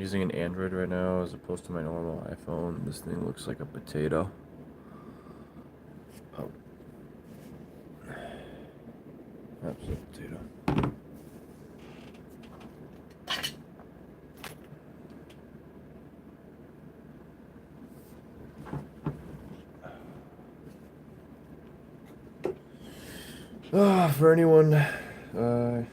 using an Android right now as opposed to my normal iPhone. This thing looks like a potato. Oh. Absolute potato. For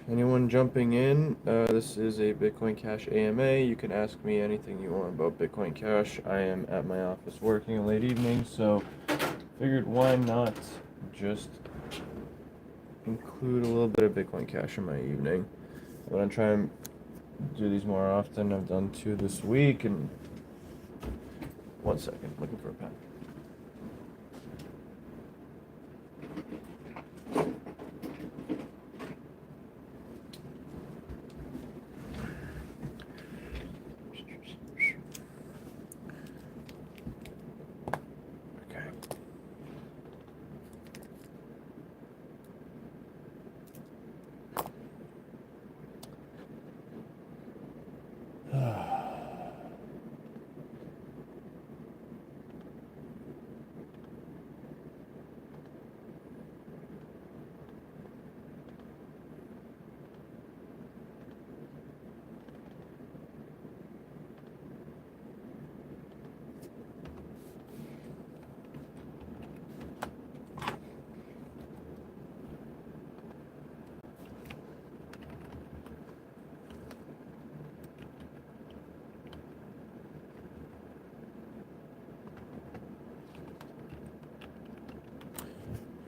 anyone jumping in, this is a Bitcoin Cash AMA. You can ask me anything you want about Bitcoin Cash. I am at my office working a late evening, so figured why not just include a little bit of Bitcoin Cash in my evening. I'm gonna try and do these more often. I've done 2 this week, and 1 second, looking for a pen.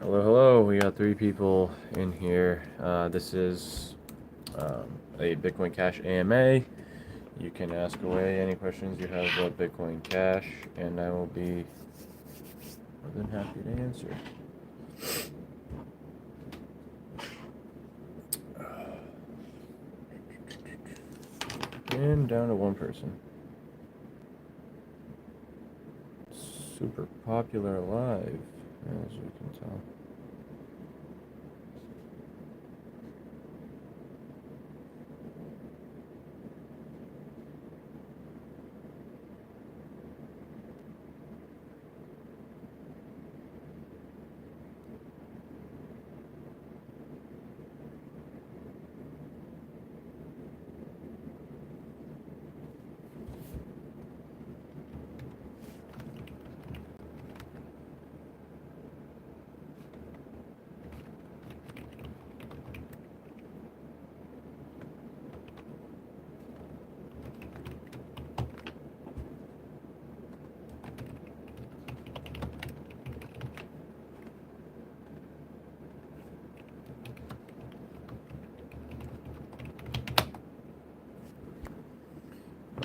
Hello. We got 3 people in here. This is a Bitcoin Cash AMA. You can ask away any questions you have about Bitcoin Cash, and I will be more than happy to answer. And down to 1 person. Super popular live, as you can tell.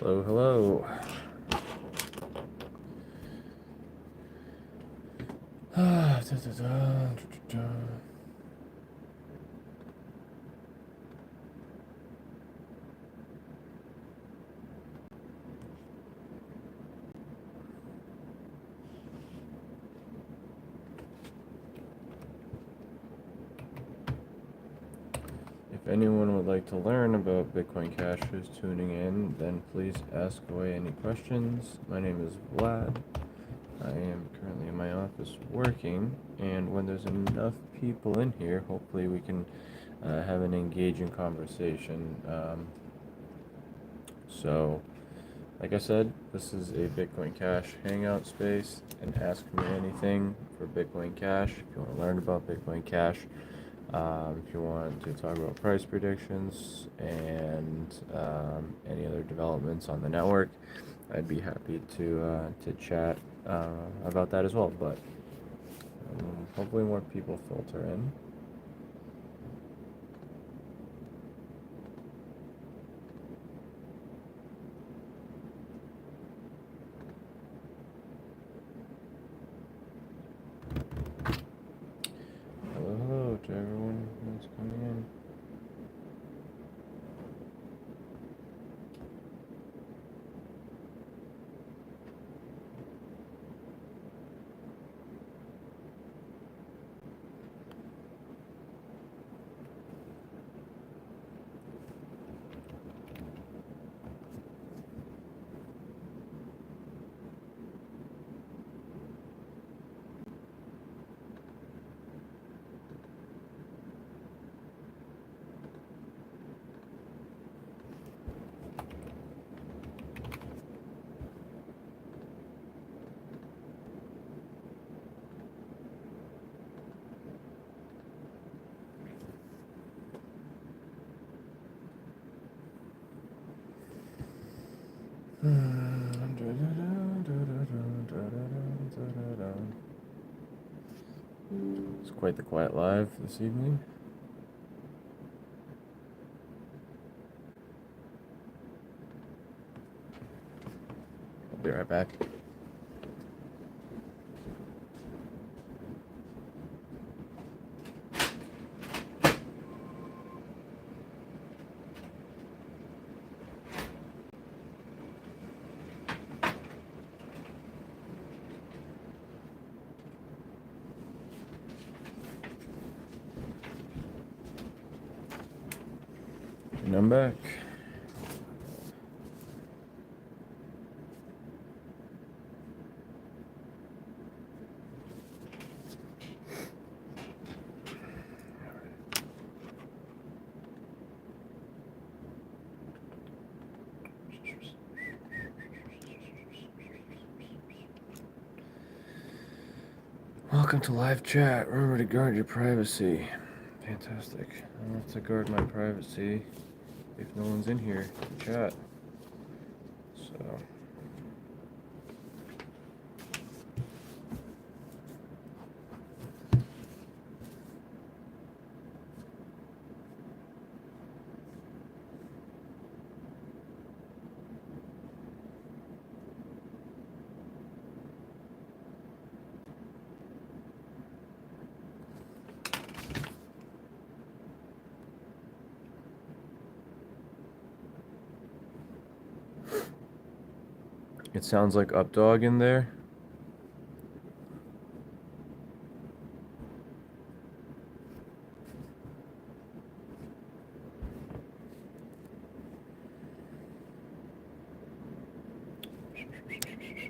Hello. If anyone would like to learn about Bitcoin Cash who's tuning in, then please ask away any questions. My name is Vlad. I am currently in my office working, and when there's enough people in here, hopefully we can have an engaging conversation. So, like I said, this is a Bitcoin Cash hangout space, and ask me anything for Bitcoin Cash. If you want to learn about Bitcoin Cash, if you want to talk about price predictions and any other developments on the network, I'd be happy to chat about that as well. But hopefully more people filter in. Hello to everyone who's coming in. quite the quiet live this evening. I'll be right back. And I'm back. Welcome to live chat. Remember to guard your privacy. Fantastic. I don't have to guard my privacy if no one's in here to chat. So. It sounds like Updog in there.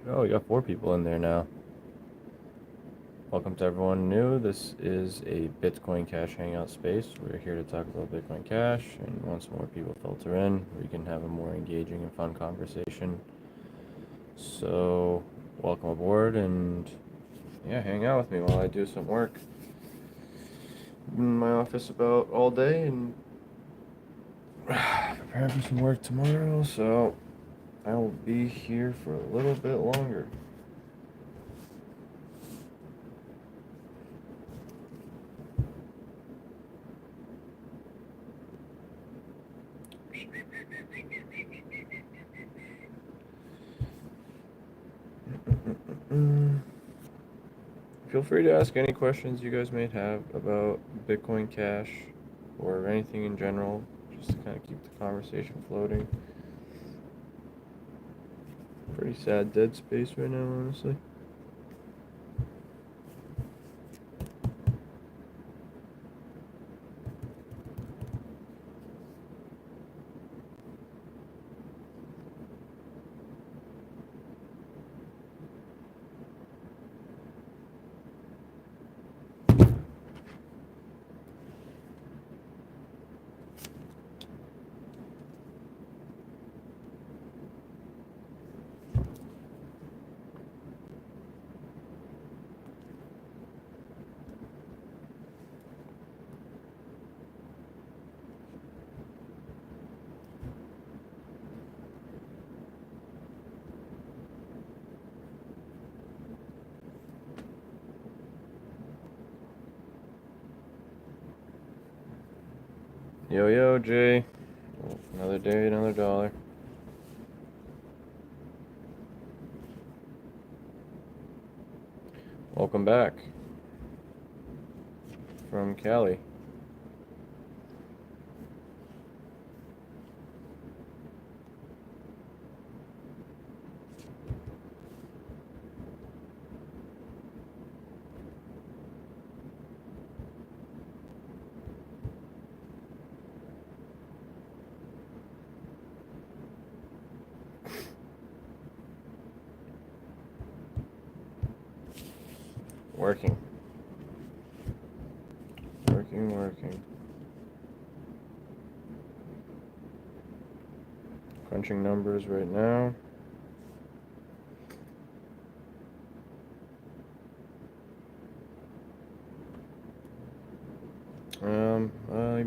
Oh, you got 4 people in there now. Welcome to everyone new. This is a Bitcoin Cash hangout space. We're here to talk about Bitcoin Cash, and once more people filter in, we can have a more engaging and fun conversation. So, welcome aboard, and yeah, hang out with me while I do some work. I'm in my office about all day and preparing for some work tomorrow, so I will be here for a little bit longer. Feel free to ask any questions you guys may have about Bitcoin Cash or anything in general, just to kind of keep the conversation floating. Pretty sad dead space right now, honestly. Yo, yo, Jay. Another day, another dollar. Welcome back from Cali. Working. Working. Crunching numbers right now. I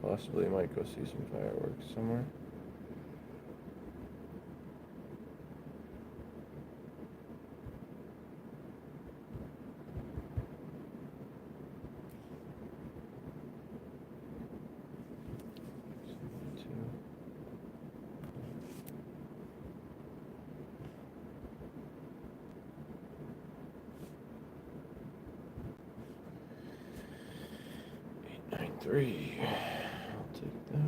possibly might go see some fireworks somewhere. 3. I'll take that.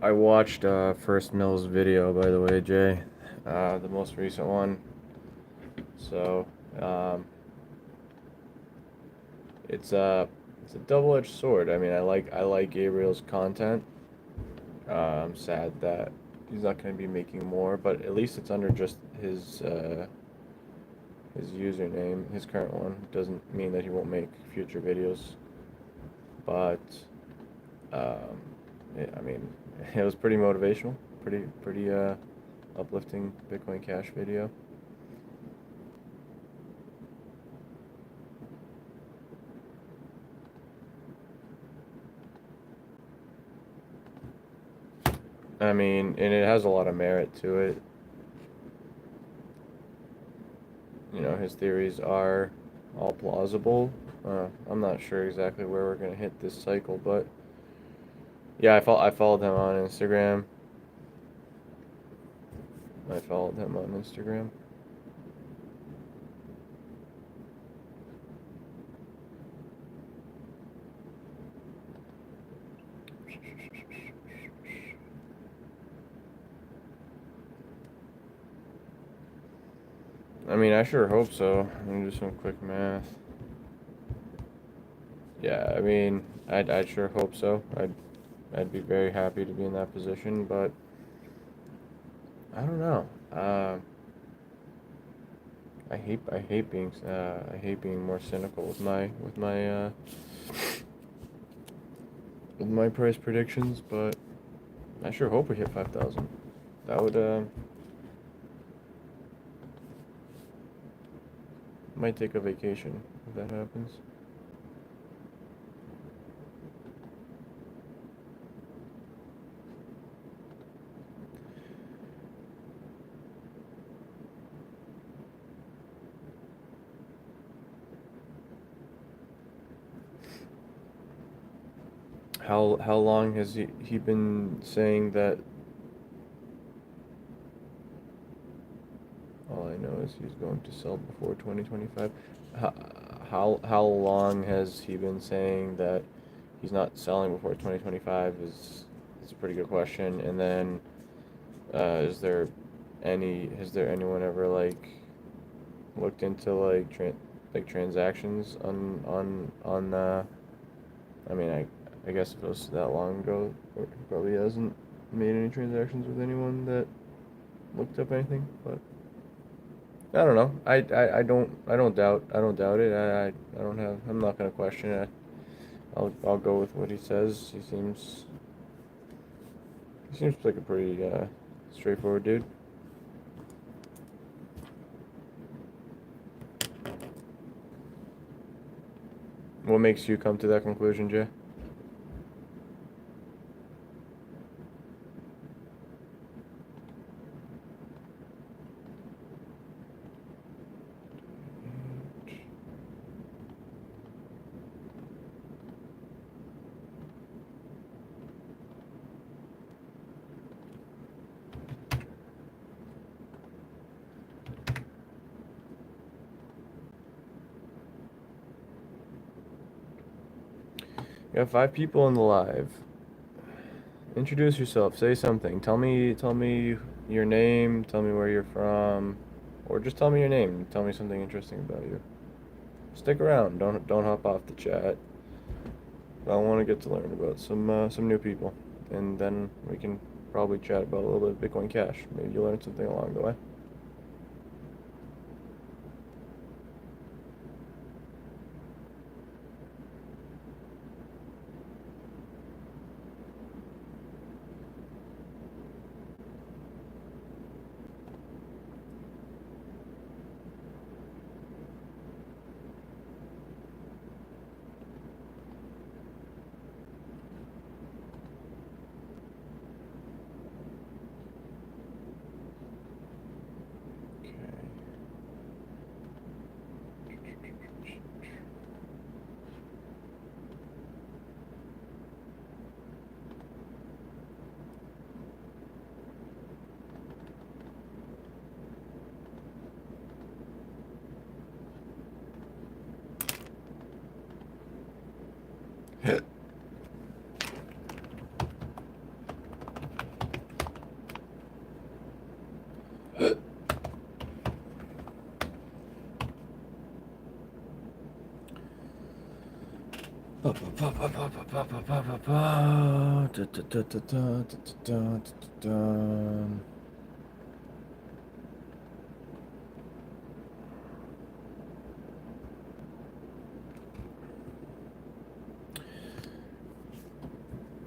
I watched First Mill's video, by the way, Jay, the most recent one. So it's a double-edged sword. I mean, I like Gabriel's content. I'm sad that he's not going to be making more, but at least it's under just his username, his current one. Doesn't mean that he won't make future videos, but I mean, it was pretty motivational, pretty uplifting Bitcoin Cash video. I mean, and it has a lot of merit to it. You know, his theories are all plausible. I'm not sure exactly where we're gonna hit this cycle, but yeah, I followed him on Instagram. I followed him on Instagram. I mean, I sure hope so. Let me do some quick math. Yeah, I mean, I'd sure hope so. I'd be very happy to be in that position, but I don't know. I hate being more cynical with my price predictions, but I sure hope we hit 5,000. That would might take a vacation if that happens. How long has he been saying that? All I know is he's going to sell before 2025. How long has he been saying that he's not selling before 2025 is a pretty good question. And then is there has there anyone ever like looked into like transactions on I mean, I guess if it was that long ago, he probably hasn't made any transactions with anyone that looked up anything, but I don't know. I don't doubt it. I don't have. I'm not gonna question it. I'll go with what he says. He seems like a pretty straightforward dude. What makes you come to that conclusion, Jay? You got 5 people in the live. Introduce yourself. Say something. Tell me your name. Tell me where you're from, or just tell me your name. Tell me something interesting about you. Stick around. Don't hop off the chat. I want to get to learn about some new people, and then we can probably chat about a little bit of Bitcoin Cash. Maybe you learn something along the way.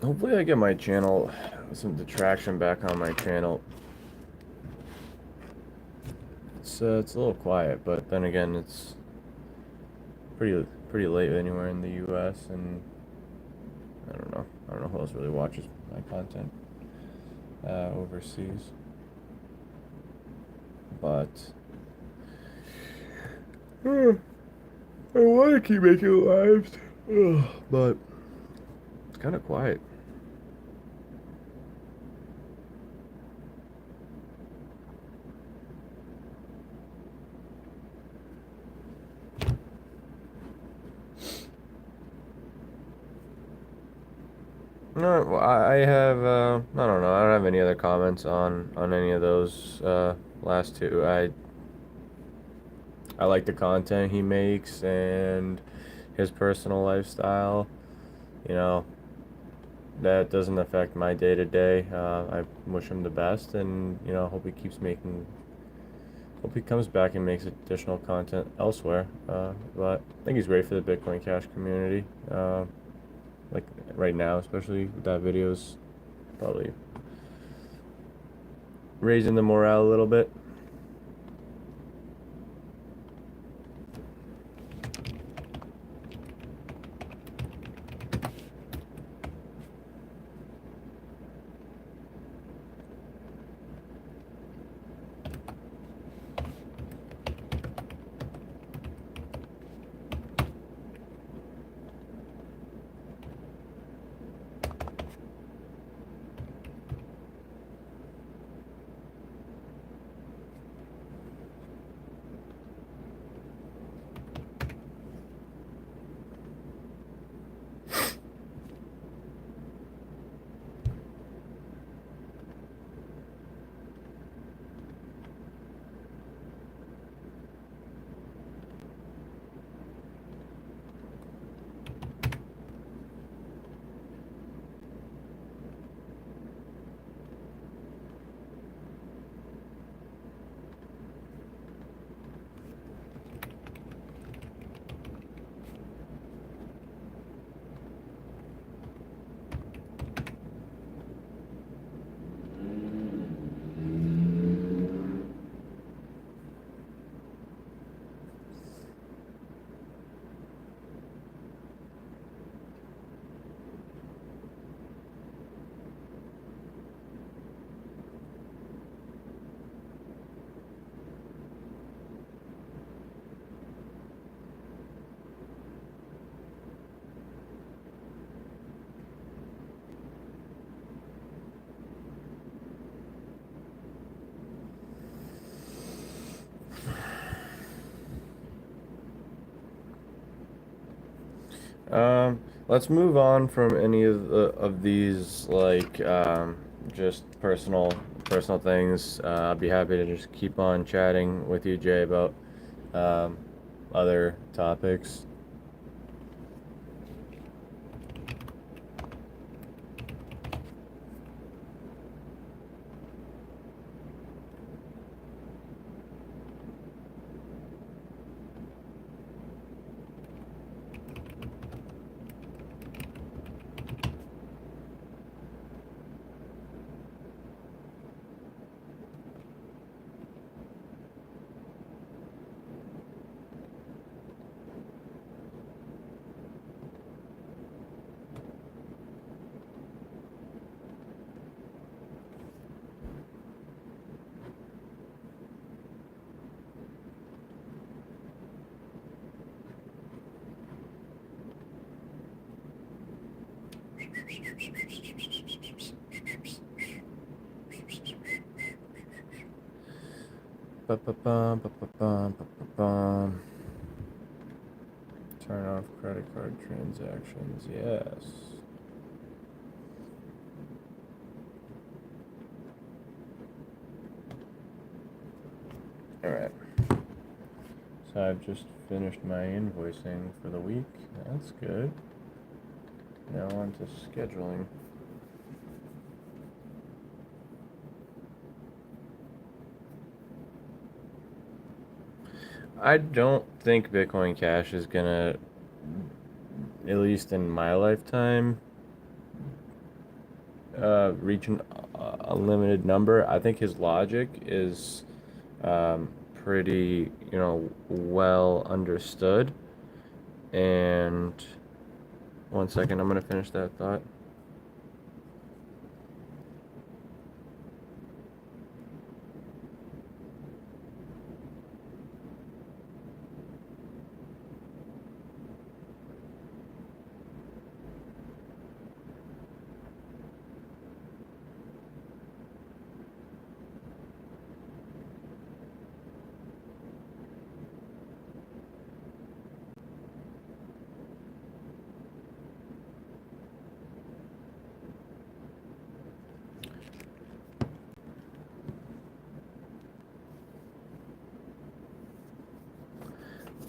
Hopefully I get my channel, some traction back on my channel. It's a little quiet, but then again, it's pretty late anywhere in the U.S. and I don't know who else really watches my content overseas. But I want to keep making lives, but it's kind of quiet. No, well, I have I don't know. I don't have any other comments on any of those last two. I like the content he makes and his personal lifestyle. You know, that doesn't affect my day to day. I wish him the best, and hope he keeps making. Hope he comes back and makes additional content elsewhere. But I think he's great for the Bitcoin Cash community. Like right now, especially with that video's probably raising the morale a little bit. Let's move on from any of these like just personal things. I'd be happy to just keep on chatting with you, Jay, about um, other topics. Ba-ba-bum, ba-ba-bum, ba-ba-bum. Turn off credit card transactions. Yes. All right. So I've just finished my invoicing for the week. That's good. Now on to scheduling. I don't think Bitcoin Cash is gonna, at least in my lifetime, reach an unlimited number. I think his logic is pretty, well understood. And one second, I'm gonna finish that thought.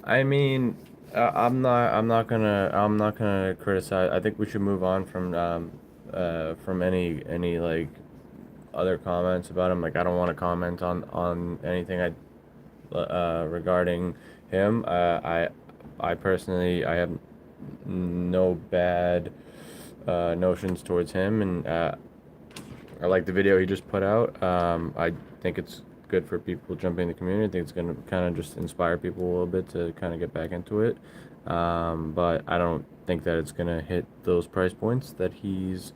I mean, I'm not gonna criticize. I think we should move on from any like other comments about him. Like, I don't want to comment on anything regarding him. I personally, I have no bad notions towards him, and I like the video he just put out. I think it's good for people jumping in the community. I think it's going to kind of just inspire people a little bit to kind of get back into it. But I don't think that it's going to hit those price points that he's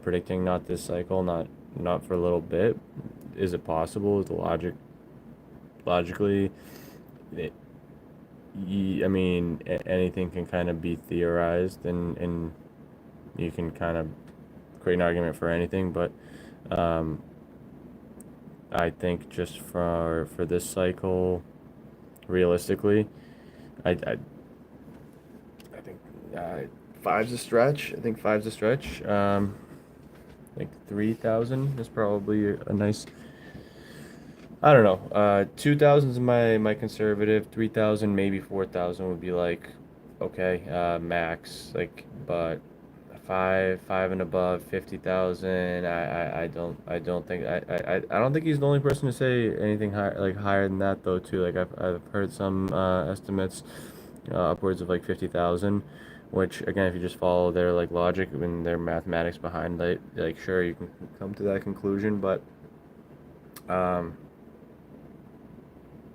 predicting. Not this cycle, not for a little bit. Is it possible? The logically, it, I mean, anything can kind of be theorized, and you can kind of create an argument for anything, but um, I think just for this cycle, realistically, I think five's a stretch. I think five's a stretch. Like 3,000 is probably a nice. I don't know. 2,000 is my conservative. 3,000, maybe 4,000 would be like okay, max. Like, but five and above 50,000. I don't think I don't think he's the only person to say anything higher than that though too. Like, I've heard some estimates upwards of like 50,000, which again, if you just follow their like logic and their mathematics behind like sure you can come to that conclusion, but um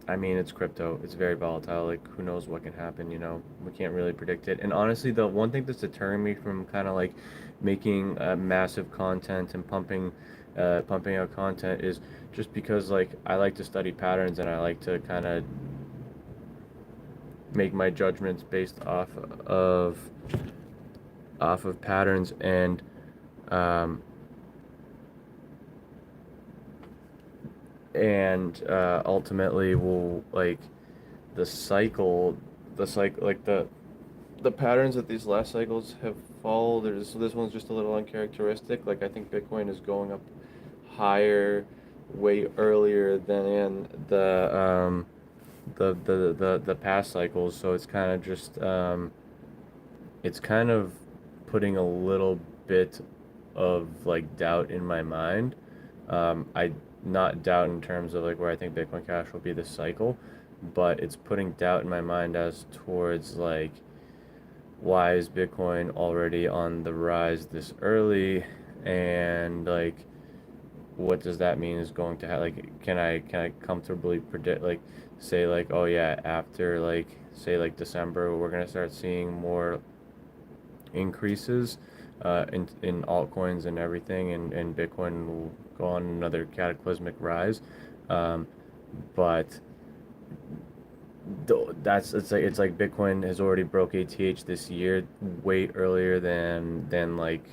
I mean, it's crypto. It's very volatile. Like, who knows what can happen, you know? We can't really predict it. And honestly, the one thing that's deterring me from kind of like making massive content and pumping out content is just because like I like to study patterns and I like to kind of make my judgments based of patterns, um, ultimately will like the cycle like the patterns that these last cycles have followed. This one's just a little uncharacteristic. Like, I think Bitcoin is going up higher way earlier than the past cycles, so it's kind of just it's kind of putting a little bit of like doubt in my mind. I not doubt in terms of like where I think Bitcoin Cash will be this cycle, but it's putting doubt in my mind as towards like why is Bitcoin already on the rise this early, and like what does that mean is going to have like can I comfortably predict like say like oh yeah after like say like December we're gonna start seeing more increases in altcoins and everything, and Bitcoin will go on another cataclysmic rise. Um, but that's it's like Bitcoin has already broke ATH this year way earlier than like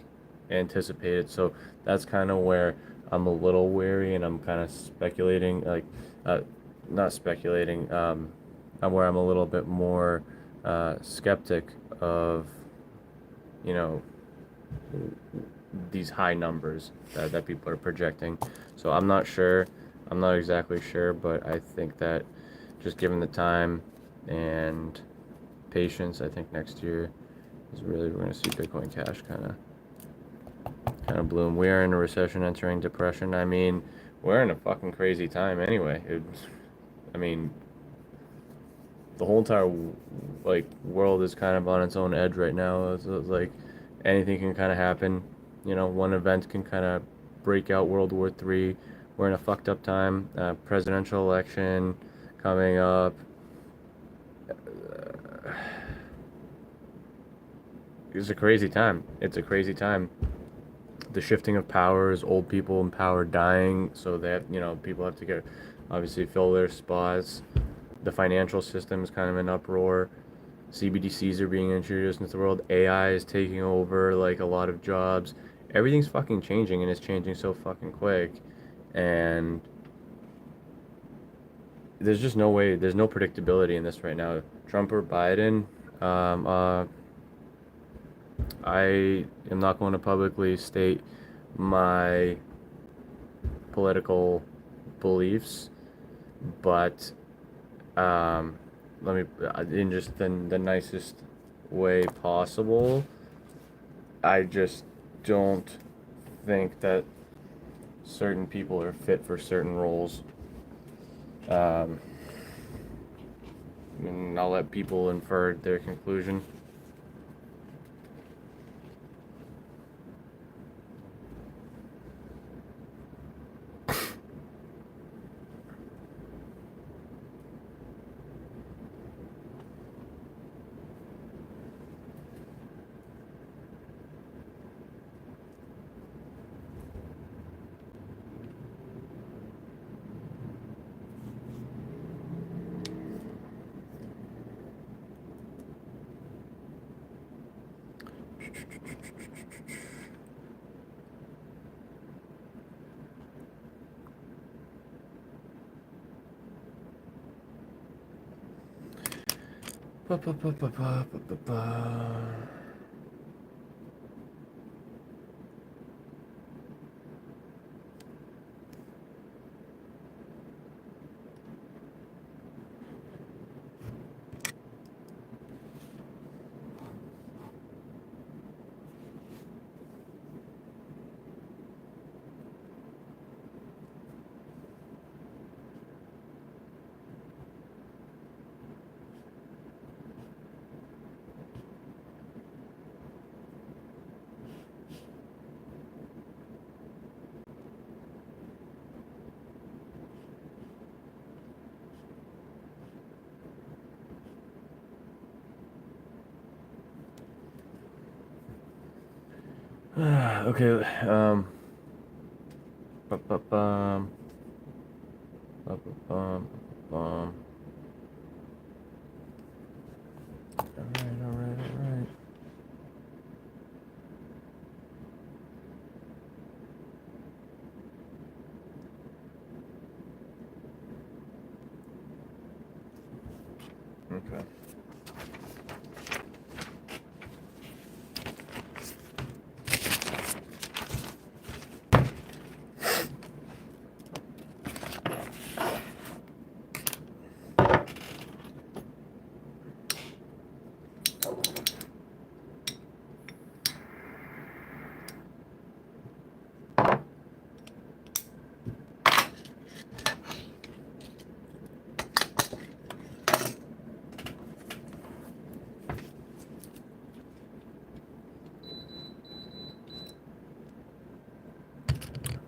anticipated. So that's kind of where I'm a little wary, and I'm kind of speculating like uh, not speculating. I'm where I'm a little bit more skeptic of you know these high numbers that people are projecting. So I'm not sure. I'm not exactly sure, but I think that just given the time and patience, I think next year Because really, we're going to see Bitcoin Cash kind of bloom. We are in a recession, entering depression. I mean, we're in a fucking crazy time anyway. I mean, the whole entire like world is kind of on its own edge right now. It's like anything can kind of happen. You know, one event can kind of break out World War III. We're in a fucked up time. Presidential election coming up. It's a crazy time. It's a crazy time. The shifting of powers, old people in power dying, so that, you know, people have to get obviously fill their spots. The financial system is kind of in uproar. CBDCs are being introduced into the world. AI is taking over like a lot of jobs. Everything's fucking changing, and it's changing so fucking quick. And there's just no way, there's no predictability in this right now. Trump or Biden, I am not going to publicly state my political beliefs, but let me, in just the nicest way possible, I just don't think that certain people are fit for certain roles. And I'll let people infer their conclusion. Ba, ba, ba, ba, ba, ba, ba. Okay, ba-ba-bum, ba-ba-bum, bum. Alright. Okay.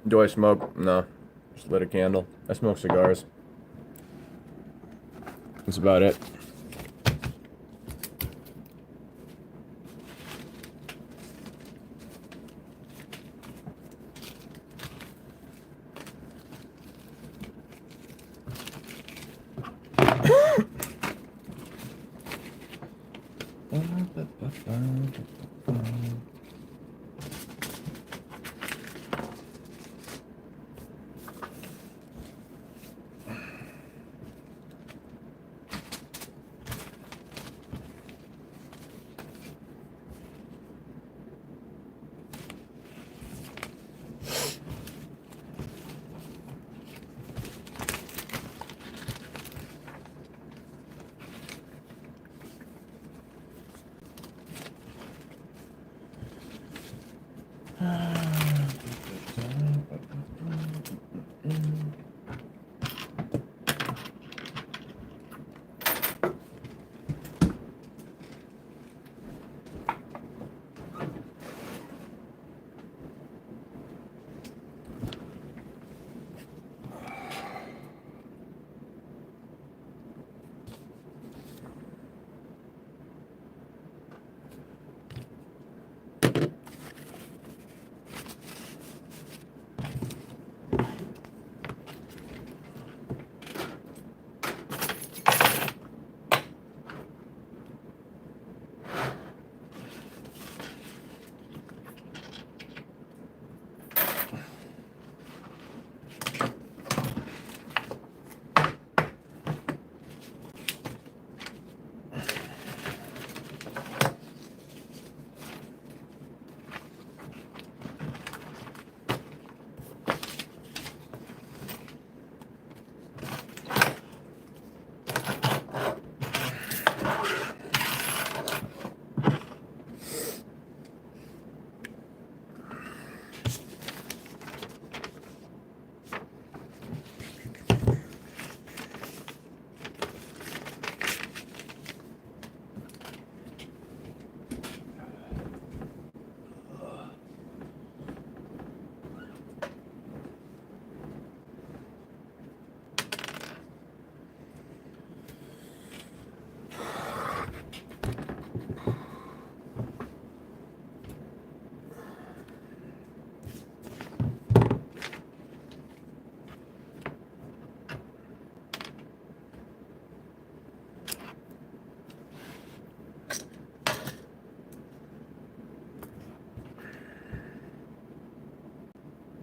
Do I smoke? No. Just lit a candle. I smoke cigars. That's about it.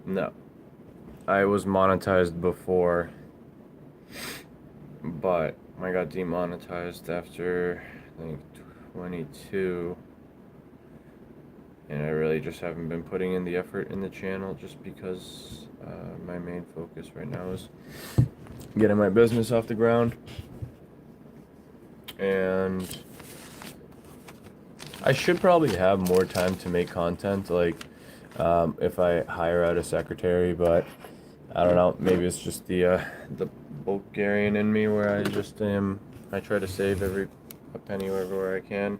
No, I was monetized before, but I got demonetized after I think 22, and I really just haven't been putting in the effort in the channel just because my main focus right now is getting my business off the ground. And I should probably have more time to make content, like if I hire out a secretary, but I don't know. Maybe it's just the Bulgarian in me, where I just am. I try to save every a penny everywhere I can.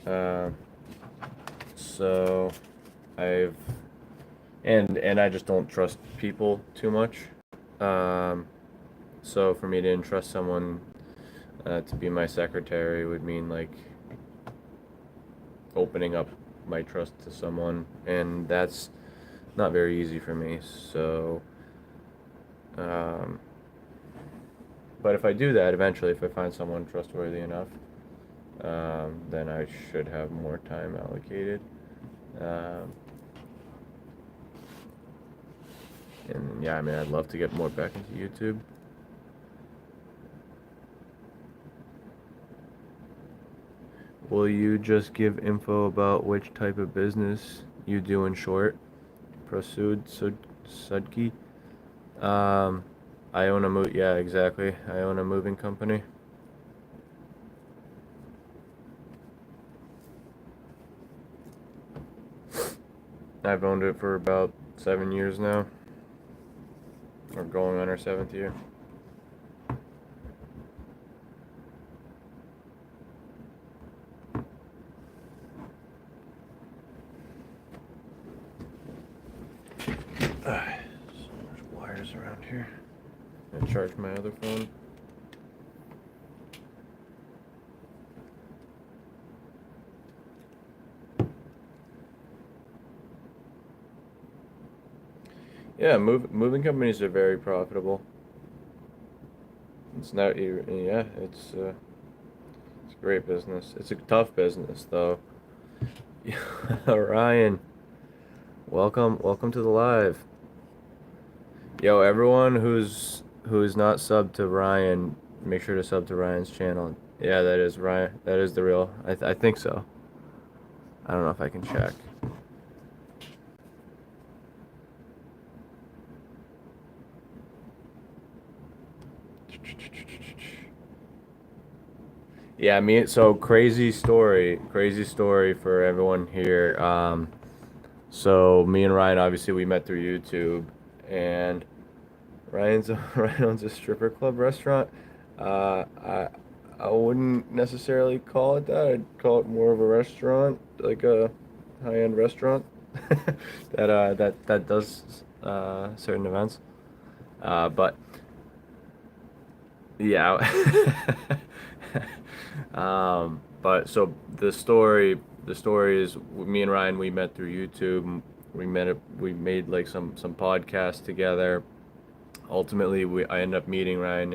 Uh, so I've and I just don't trust people too much. Um, so for me to entrust someone to be my secretary would mean like opening up my trust to someone, and that's not very easy for me. So, um, but if I do that eventually, if I find someone trustworthy enough, then I should have more time allocated. Um, and yeah, I mean, I'd love to get more back into YouTube. Will you just give info about which type of business you do in short? Prosud Sudki. Um, I own yeah, exactly. I own a moving company. I've owned it for about 7 years now. We're going on our 7th year. So much wires around here. I charge my other phone. Yeah, moving companies are very profitable. It's not, yeah, it's a great business. It's a tough business though. Ryan, welcome to the live. Yo, everyone who's not subbed to Ryan, make sure to sub to Ryan's channel. Yeah, that is Ryan. That is the real. I think so. I don't know if I can check. Yeah, so crazy story for everyone here. So me and Ryan, obviously we met through YouTube, and Ryan owns a stripper club restaurant. I wouldn't necessarily call it that. I'd call it more of a restaurant, like a high-end restaurant that does certain events. But yeah. But so the story is me and Ryan, we met through YouTube. We made like some podcasts together. Ultimately, I ended up meeting Ryan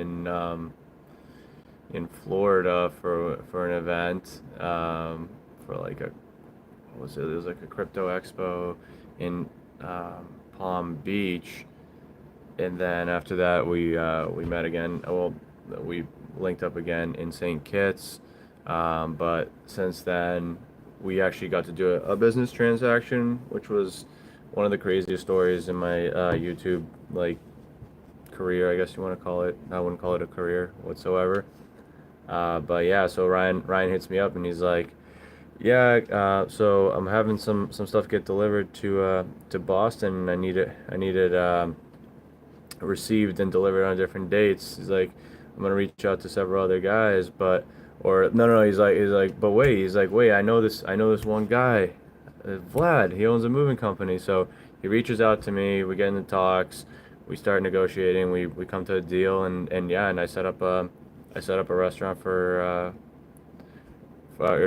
in Florida for an event, for like a what was it? It was like a crypto expo in Palm Beach, and then after that we met again. Well, we linked up again in St. Kitts, but since then we actually got to do a business transaction, which was one of the craziest stories in my YouTube like career, I guess you want to call it. I wouldn't call it a career whatsoever. But yeah, so Ryan hits me up and he's like, yeah, so I'm having some stuff get delivered to Boston, and I need it received and delivered on different dates. He's like, I'm gonna reach out to several other guys, but or no, but wait, I know this one guy, Vlad. He owns a moving company, so he reaches out to me. We get into talks. We start negotiating. We come to a deal, and yeah, and I set up a restaurant or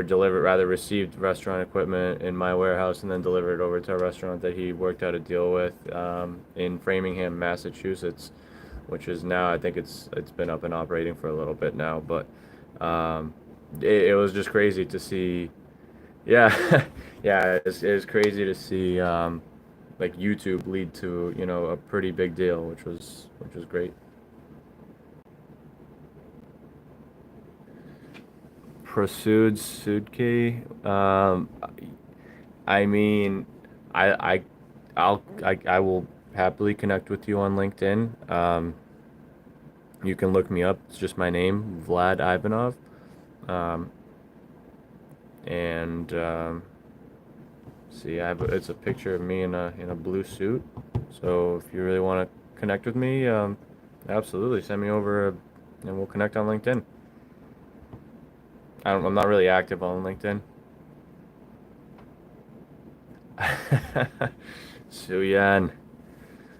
delivered, rather received restaurant equipment in my warehouse and then delivered it over to a restaurant that he worked out a deal with in Framingham, Massachusetts, which is now, I think it's been up and operating for a little bit now, but it was just crazy to see. Yeah, yeah, it was crazy to see like YouTube lead to, you know, a pretty big deal, which was great. Pursued Sudke. I mean, I, I, I will happily connect with you on LinkedIn. You can look me up. It's just my name, Vlad Ivanov. Um, and see, it's a picture of me in a blue suit. So if you really want to connect with me, absolutely send me over, and we'll connect on LinkedIn. I'm not really active on LinkedIn. Suyen,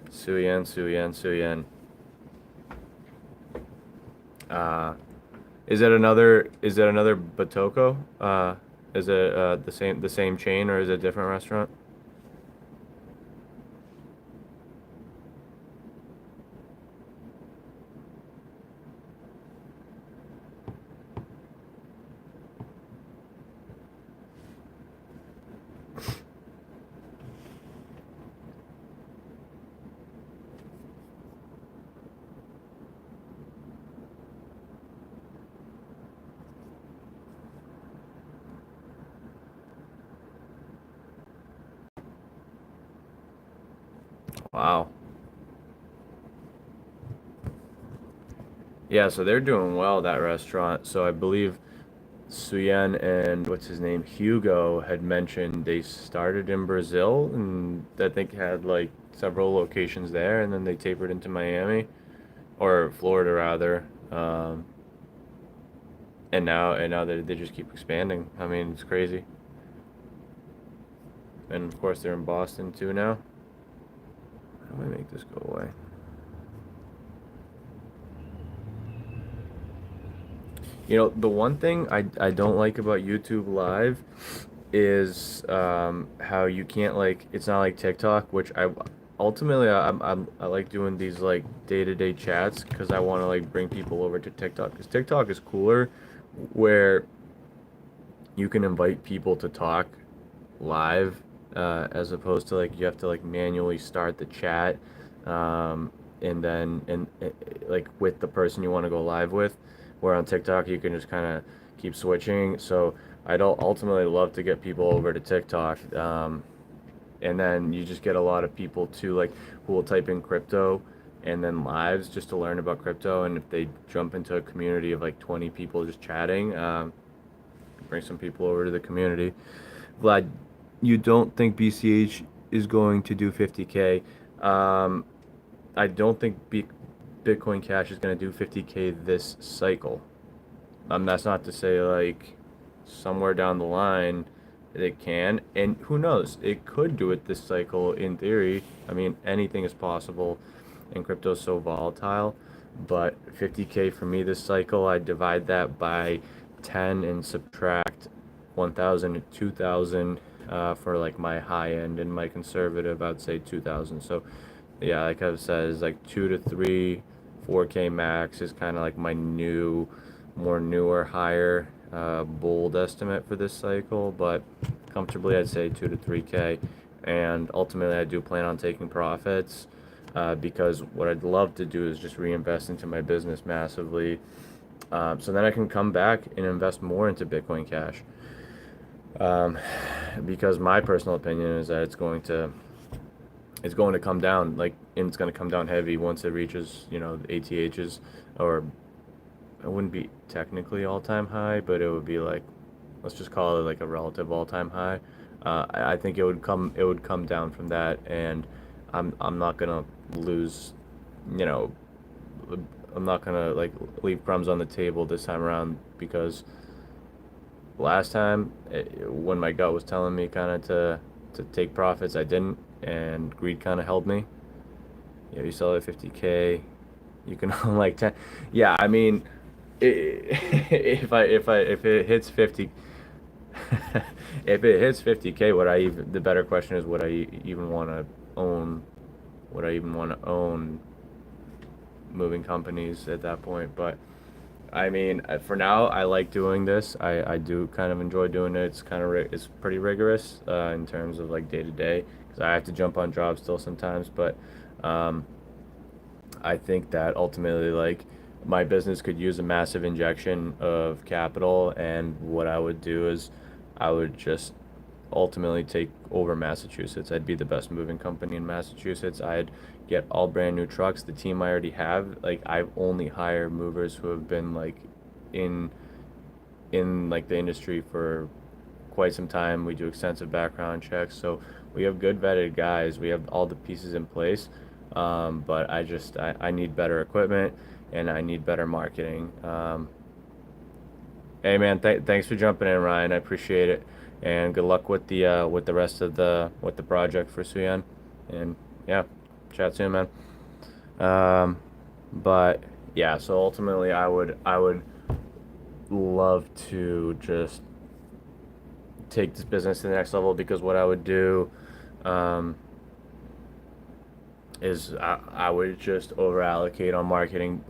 Suyen. Uh, is it another Batoko? Is it the same chain, or is it a different restaurant? Wow. Yeah, so they're doing well, that restaurant. So I believe Suyen and what's his name, Hugo, had mentioned they started in Brazil and I think had like several locations there, and then they tapered into Miami or Florida rather. And now they just keep expanding. I mean, it's crazy. And of course, they're in Boston too now. How do I make this go away? You know, the one thing I don't like about YouTube Live is how you can't like it's not like TikTok, which I ultimately I like doing these like day-to-day chats because I want to like bring people over to TikTok because TikTok is cooler where you can invite people to talk live as opposed to like you have to like manually start the chat and then like with the person you want to go live with. Where on TikTok you can just kind of keep switching. So I'd ultimately love to get people over to TikTok, and then you just get a lot of people too like who will type in crypto and then lives just to learn about crypto. And if they jump into a community of like 20 people just chatting, bring some people over to the community. Vlad, you don't think BCH is going to do 50K? Um, I don't think Bitcoin Cash is going to do 50K this cycle. That's not to say like somewhere down the line it can, and who knows? It could do it this cycle in theory. I mean, anything is possible, and crypto's so volatile. But 50K for me this cycle, I divide that by 10 and subtract 1,000 to 2,000 for like my high end, and my conservative, I'd say 2,000. So yeah, like I've said, is like 2 to 3, 4K max is kind of like my more newer, higher bold estimate for this cycle. But comfortably, I'd say 2 to 3K. And ultimately, I do plan on taking profits because what I'd love to do is just reinvest into my business massively. So then I can come back and invest more into Bitcoin Cash. Um, because my personal opinion is that it's going to come down like and it's going to come down heavy once it reaches, you know, the ATHs, or it wouldn't be technically all-time high, but it would be like, let's just call it like a relative all-time high. I think it would come down from that, and I'm not gonna lose, you know, I'm not gonna like leave crumbs on the table this time around because last time when my gut was telling me kind of to take profits, I didn't, and greed kind of held me. Yeah, you sell at 50K, you can own like 10. Yeah, I mean, if it hits 50, if it hits 50K, would I even, the better question is, would I even want to own, would I even want to own moving companies at that point? But I mean, for now, I like doing this. I do kind of enjoy doing it. It's kind of it's pretty rigorous in terms of like day to day because I have to jump on jobs still sometimes. But um, I think that ultimately, like, my business could use a massive injection of capital, and what I would do is I would just ultimately take over Massachusetts. I'd be the best moving company in Massachusetts. I'd get all brand new trucks. The team I already have, like, I only hire movers who have been like in like the industry for quite some time. We do extensive background checks, so we have good vetted guys. We have all the pieces in place, but I need better equipment and I need better marketing. Hey man, thanks for jumping in, Ryan. I appreciate it, and good luck with the rest of the project for Suyan. And yeah, chat soon, man. Um, but yeah, so ultimately, I would love to just take this business to the next level, because what I would do um, is I would just over allocate on marketing,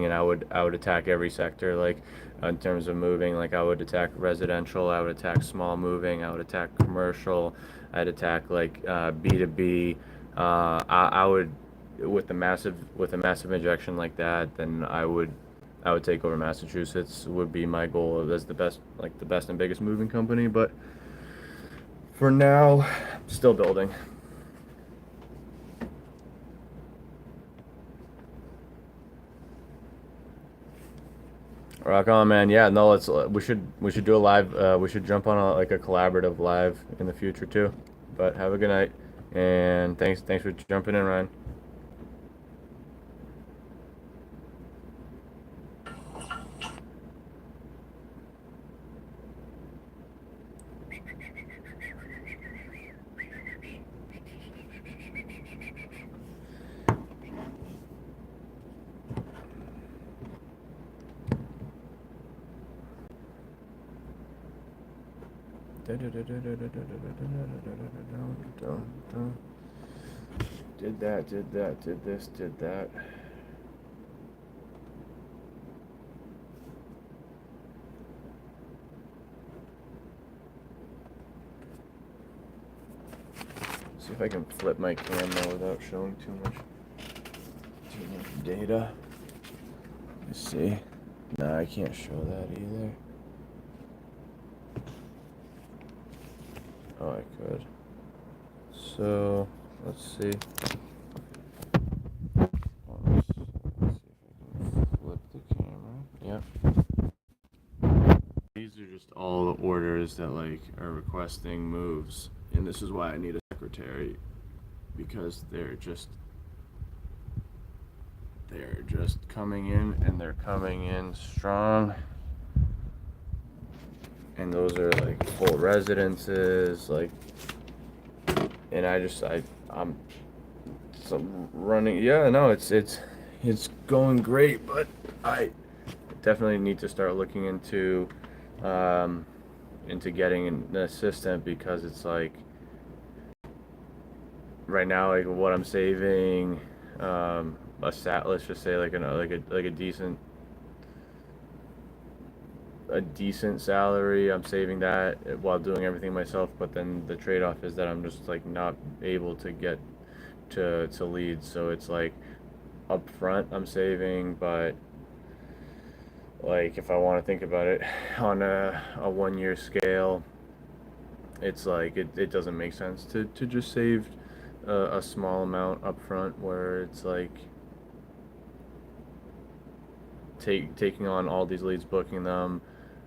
and I would attack every sector, like in terms of moving. Like, I would attack residential, I would attack small moving, I would attack commercial, I'd attack like B2B. I would, with a massive injection like that, then I would take over Massachusetts, would be my goal as the best and biggest moving company. But for now, still building. Rock on, man. Yeah, no, let's we should do a live. We should jump on a, like a collaborative live in the future too. But have a good night, and thanks for jumping in, Ryan. Did that, did this, did that. See if I can flip my camera without showing too much data. Let's see. No, I can't show that either. Oh, I could. So, let's see. Let's see if I can flip the camera. Yep. These are just all the orders that like are requesting moves, and this is why I need a secretary, because they're just coming in, and they're coming in strong. And those are like full residences, like, and I'm so running. Yeah, no, it's going great, but I definitely need to start looking um, into getting an assistant, because it's like right now, like what I'm saving, let's just say like a decent salary. I'm saving that while doing everything myself, but then the trade-off is that I'm just like not able to get to leads. So it's like up front I'm saving, but like if I want to think about it on a 1 year scale, it's like it doesn't make sense to just save a small amount up front, where it's like taking on all these leads, booking them.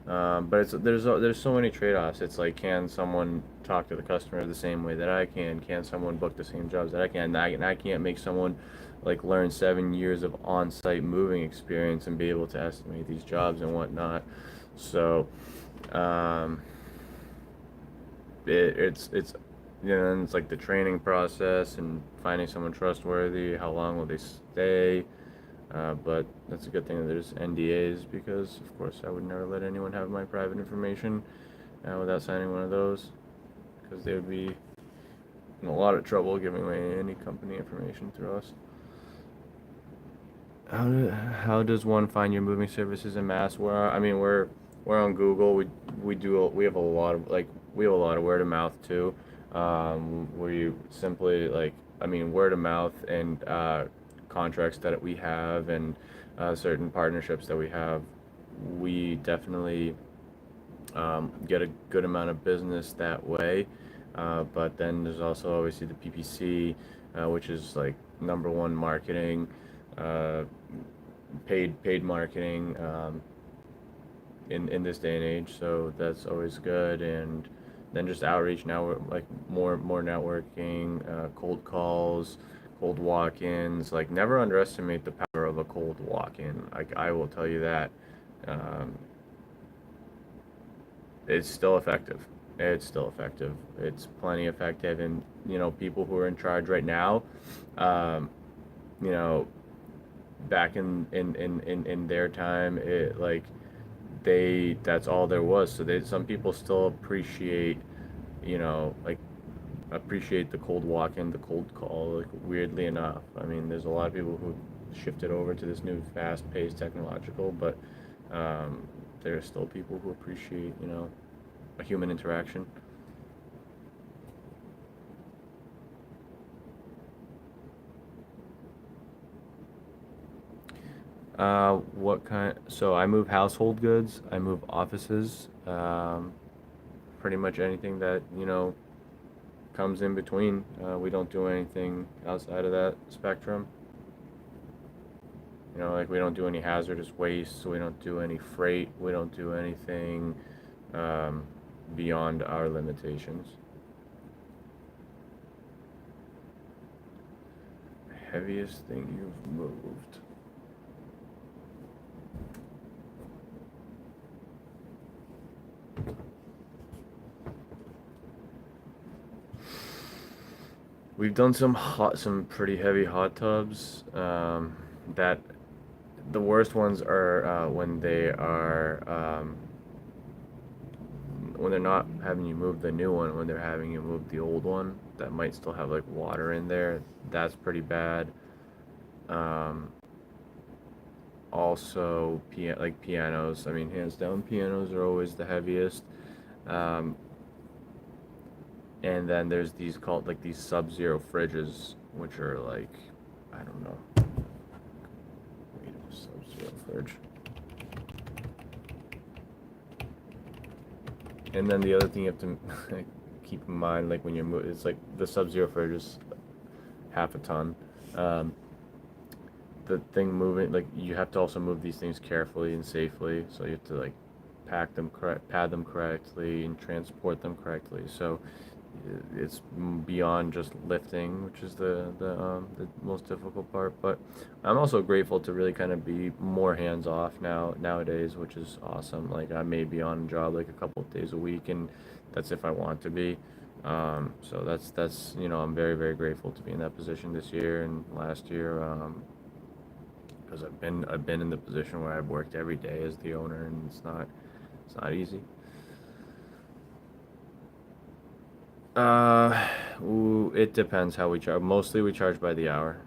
But there's so many trade-offs. It's like, can someone talk to the customer the same way that I can? Can someone book the same jobs that I can? I can't make someone like learn 7 years of on-site moving experience and be able to estimate these jobs and whatnot. So, um, it's and it's like the training process and finding someone trustworthy. How long will they stay? But that's a good thing that there's NDAs, because of course I would never let anyone have my private information without signing one of those, because they would be in a lot of trouble giving away any company information through us. How does one find your moving services in Mass? We're on Google. We have a lot of word of mouth too. where you simply like, I mean, word of mouth and contracts that we have and certain partnerships that we have, we definitely get a good amount of business that way. But then there's also obviously the PPC, which is like number one marketing, uh, paid marketing in this day and age. So that's always good. And then just outreach now, like more networking, cold calls, cold walk-ins. Like never underestimate the power of a cold walk-in. Like I will tell you that. Um, it's still effective. It's still effective. It's plenty effective, and people who are in charge right now, um, you know, back in their time, it like that's all there was. So some people still appreciate, like appreciate the cold walk in, the cold call. Like weirdly enough, I mean, there's a lot of people who shifted over to this new fast-paced technological, but um, there are still people who appreciate, a human interaction. What kind? So I move household goods. I move offices. Pretty much anything that comes in between. We don't do anything outside of that spectrum. Like we don't do any hazardous waste. So we don't do any freight. We don't do anything um, beyond our limitations. Heaviest thing you've moved. We've done some pretty heavy hot tubs. That the worst ones are when they're not having you move the new one, when they're having you move the old one that might still have like water in there. That's pretty bad. Um, Also, like pianos. I mean, hands down, pianos are always the heaviest. Um, and then there's these called like these sub-zero fridges, which are like, I don't know. Wait, a sub-zero fridge. And then the other thing you have to keep in mind, like when you're moving, it's like the sub-zero fridge is half a ton. Um, the thing moving, like you have to also move these things carefully and safely. So you have to like pad them correctly, and transport them correctly. So it's beyond just lifting, which is the most difficult part. But I'm also grateful to really kind of be more hands off nowadays, which is awesome. Like I may be on a job like a couple of days a week, and that's if I want to be. So that's I'm very very grateful to be in that position this year and last year. Because I've been in the position where I've worked every day as the owner, and it's not easy. It depends how we charge. Mostly we charge by the hour.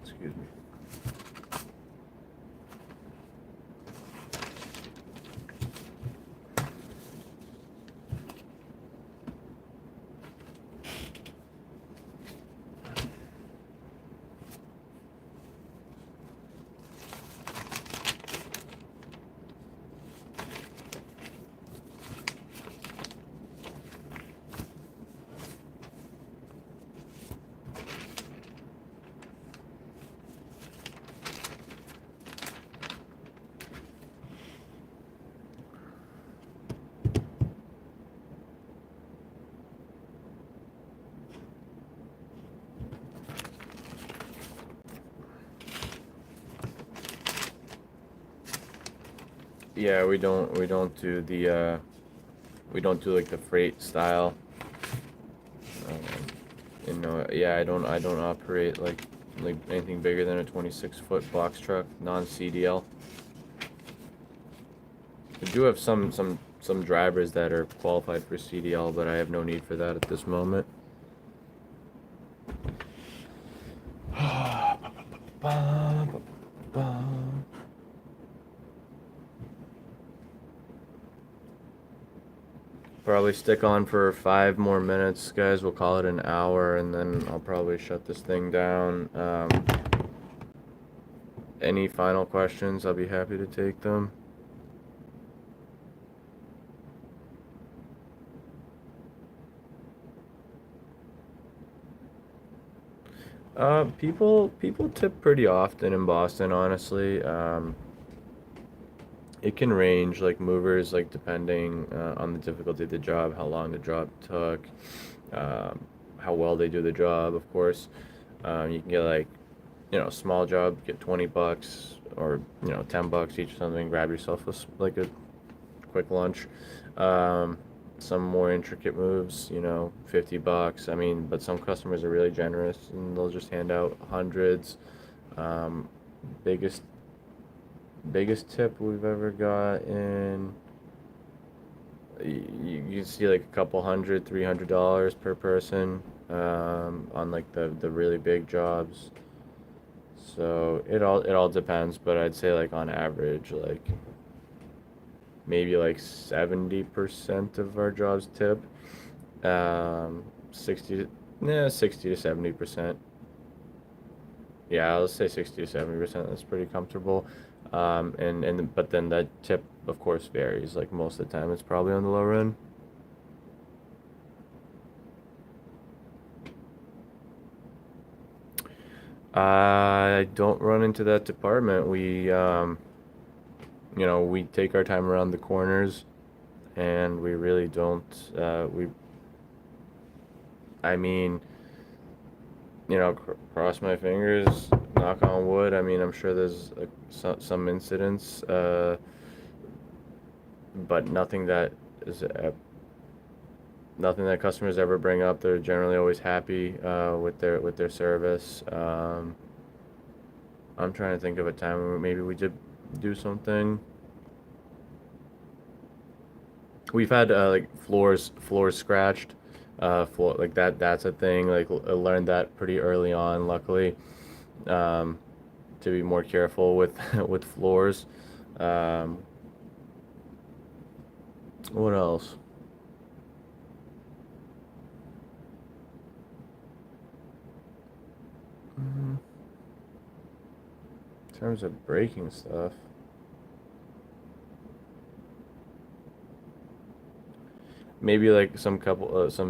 Excuse me. Yeah, we don't do like the freight style. Yeah, I don't operate like anything bigger than a 26-foot box truck, non-CDL. I do have some drivers that are qualified for CDL, but I have no need for that at this moment. Probably stick on for 5 more minutes, guys. We'll call it an hour, and then I'll probably shut this thing down. Any final questions? I'll be happy to take them. People tip pretty often in Boston, honestly. It can range, like movers, like depending on the difficulty of the job, how long the job took, um, how well they do the job, of course. You can get like, small job, get $20 or, $10 each or something, grab yourself like a quick lunch. Um, some more intricate moves, $50. I mean, but some customers are really generous and they'll just hand out hundreds. Um, biggest biggest tip we've ever gotten, you see like a couple hundred, $300 per person, on like the really big jobs. So it all depends, but I'd say like on average, like maybe like 70% of our jobs tip. 60 yeah, 60 to 70%. Yeah, let's say 60 to 70%. That's pretty comfortable. And but then that tip, of course, varies. Like most of the time, it's probably on the lower end. I don't run into that department. We take our time around the corners, and we really don't. I mean, cross my fingers, knock on wood. I mean, I'm sure there's some incidents, but nothing that customers ever bring up. They're generally always happy with their service. I'm trying to think of a time where maybe we did do something. We've had like floors scratched, floor like that. That's a thing. Like I learned that pretty early on, luckily, um, to be more careful with with floors. Um, what else? Mm, in terms of breaking stuff. Maybe like some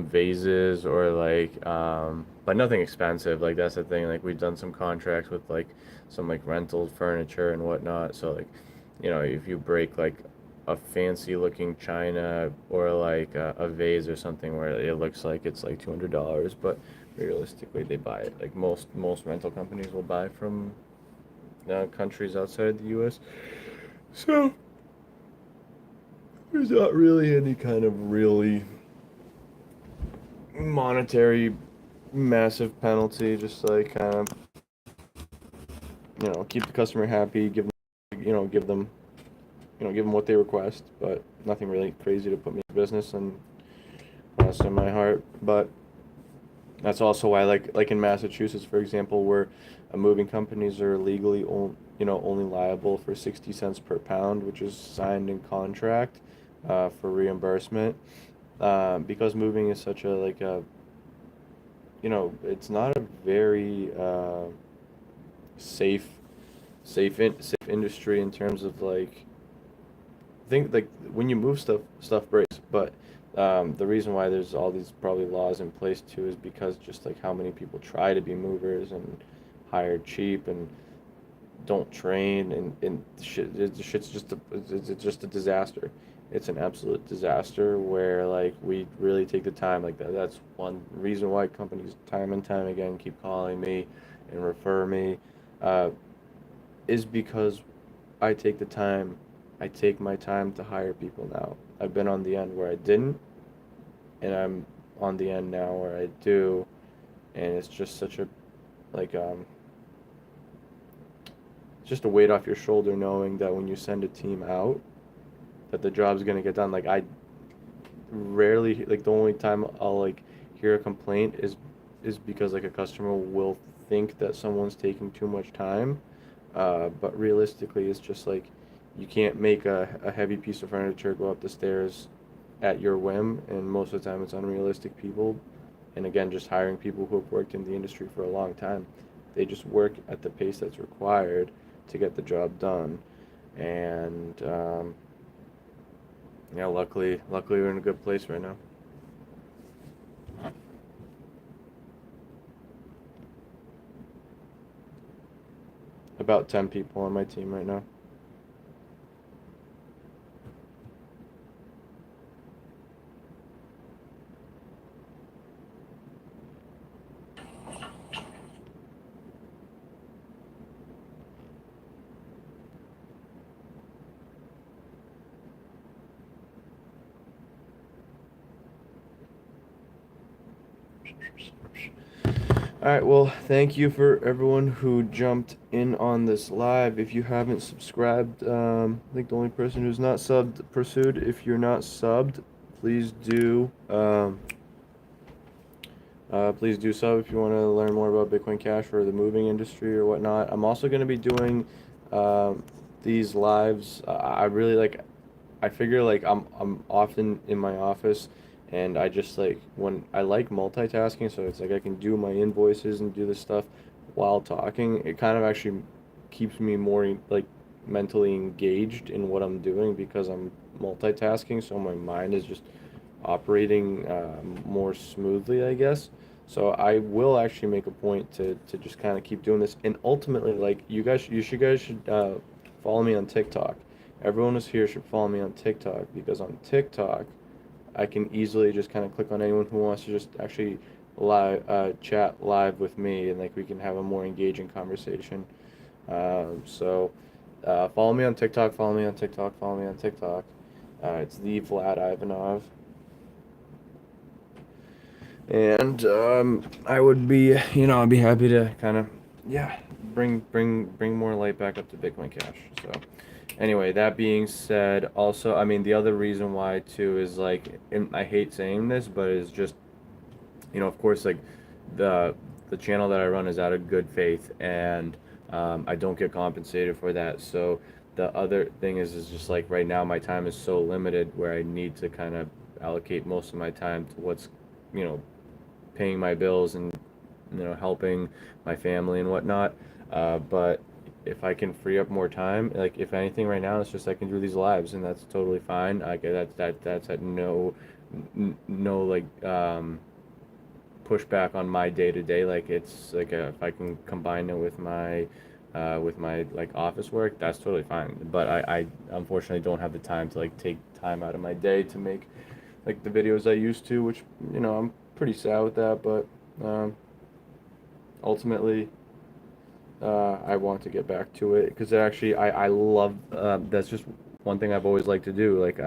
vases or like but nothing expensive. Like that's the thing. Like we've done some contracts with like some like rental furniture and whatnot. So like, if you break like a fancy looking china or like a vase or something where it looks like it's like $200, but realistically they buy it. Like most rental companies will buy from countries outside the U.S. So there's not really any kind of really monetary massive penalty, just like kind of, keep the customer happy, give them what they request, but nothing really crazy to put me in business, and that's in my heart. But that's also why, like in Massachusetts, for example, where moving companies are legally only liable for 60 cents per pound, which is signed in contract, for reimbursement, because moving is such a like a it's not a very safe safe industry in terms of like I think like when you move stuff breaks, but the reason why there's all these probably laws in place too is because just like how many people try to be movers and hire cheap and don't train, and shit's it's just a disaster. It's an absolute disaster where like we really take the time like that's one reason why companies time and time again keep calling me and refer me, uh, is because I take the time I take my time to hire people now. I've been on the end where I didn't, and I'm on the end now where I do, and it's just such a like just a weight off your shoulder knowing that when you send a team out, that the job's gonna get done. Like I rarely, like the only time I'll like hear a complaint is because like a customer will think that someone's taking too much time, but realistically it's just like you can't make a heavy piece of furniture go up the stairs at your whim, and most of the time it's unrealistic people. And again, just hiring people who have worked in the industry for a long time, they just work at the pace that's required to get the job done. And yeah, luckily we're in a good place right now. About 10 people on my team right now. All right, well, thank you for everyone who jumped in on this live. If you haven't subscribed, I think the only person who's not subbed, Pursued, if you're not subbed, please do. Please do sub if you want to learn more about Bitcoin Cash or the moving industry or whatnot. I'm also going to be doing these lives. I really like. I figure like I'm often in my office, and I just like when I like multitasking. So it's like I can do my invoices and do this stuff while talking. It kind of actually keeps me more like mentally engaged in what I'm doing because I'm multitasking. So my mind is just operating more smoothly, I guess. So I will actually make a point to just kind of keep doing this, and ultimately, like you guys should follow me on TikTok. Everyone who's here should follow me on TikTok because on TikTok, I can easily just kind of click on anyone who wants to just actually live chat live with me, and like we can have a more engaging conversation. Follow me on TikTok. Follow me on TikTok. Follow me on TikTok. It's the Vlad Ivanov. And I would be, I'd be happy to kind of, yeah, bring more light back up to Bitcoin Cash. So, anyway, that being said, also, I mean, the other reason why too is like, and I hate saying this, but it's just, of course, like the the channel that I run is out of good faith, and I don't get compensated for that. So the other thing is just like right now my time is so limited where I need to kind of allocate most of my time to what's, you know, paying my bills and helping my family and whatnot. But if I can free up more time, like if anything, right now it's just I can do these lives and that's totally fine. I get that's at no like pushback on my day to day. Like it's like if I can combine it with my like office work, that's totally fine. But I unfortunately don't have the time to like take time out of my day to make like the videos I used to, which I'm pretty sad with that. But um, ultimately, I want to get back to it because actually I love that's just one thing I've always liked to do. Like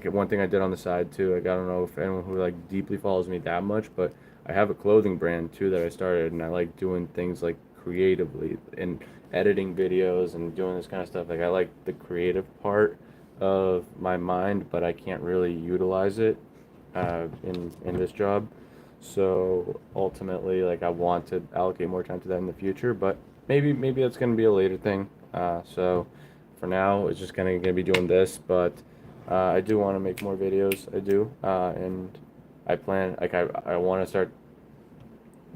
one thing I did on the side too. Like I don't know if anyone who like deeply follows me that much, but I have a clothing brand too that I started, and I like doing things like creatively and editing videos and doing this kind of stuff. Like I like the creative part of my mind, but I can't really utilize it in this job. So ultimately, like I want to allocate more time to that in the future, but maybe that's gonna be a later thing. So for now, it's just gonna be doing this, but I do want to make more videos. I do, and I plan like I want to start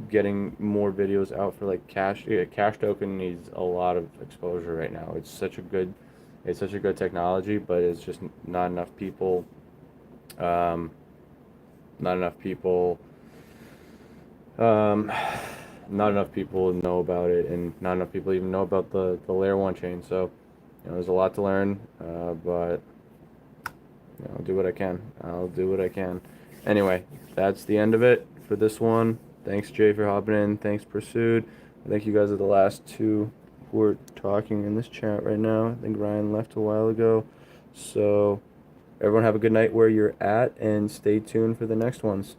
getting more videos out for like Cash. Yeah, Cash Token needs a lot of exposure right now. It's such a good technology, but it's just not enough people. Um, not enough people um, not enough people know about it, and not enough people even know about the layer one chain. So, there's a lot to learn, but I'll do what I can. I'll do what I can. Anyway, that's the end of it for this one. Thanks, Jay, for hopping in. Thanks, Pursued. I think you guys are the last two who are talking in this chat right now. I think Ryan left a while ago. So, everyone have a good night where you're at, and stay tuned for the next ones.